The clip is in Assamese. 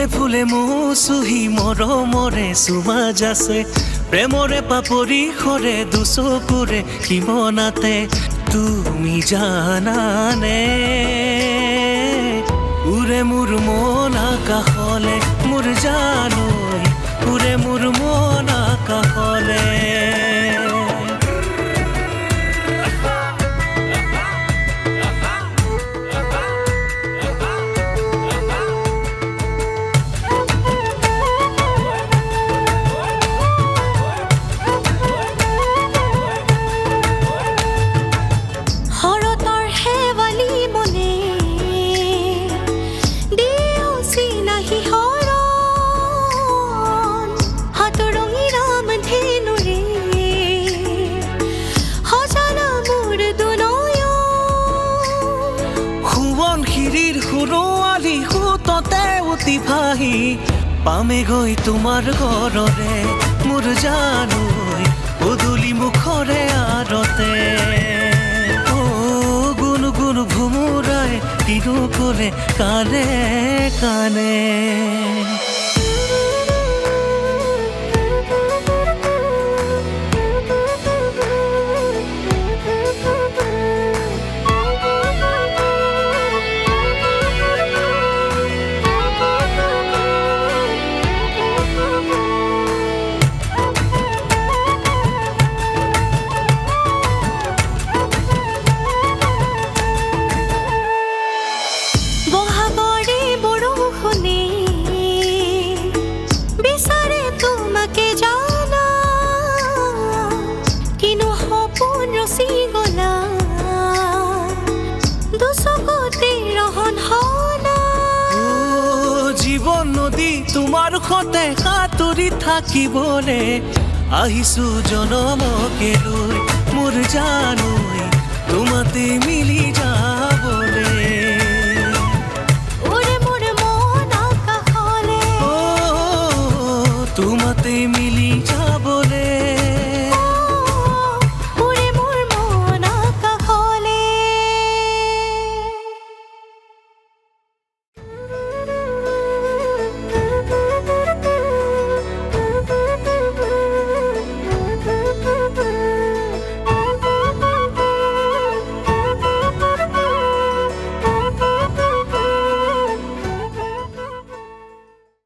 ফুলে ফুলে মৌচুহি মৰমৰে চুমা যাছে প্ৰেমৰে পাপৰি সৰে দুচকুৰে কিমনাতে তুমি জানানে উৰে মোৰ মন আকাশলে মোৰ জানৈ উৰে মোৰ মন আকাশলে সুৰুৱালি সুততে উতি ভাহি পামে গৈ তোমাৰ ঘৰৰে মোৰ জানৈ পদূলি মুখৰে আৰতে গুণ গুণ ভুমুৰাই কিনো কৰে কানে কানে জীৱন নদী তোমাৰ সতে সাঁতুৰি থাকিবলে আহিছো জনমকে লৈ মোৰ জানৈ তোমাতে মিলি যা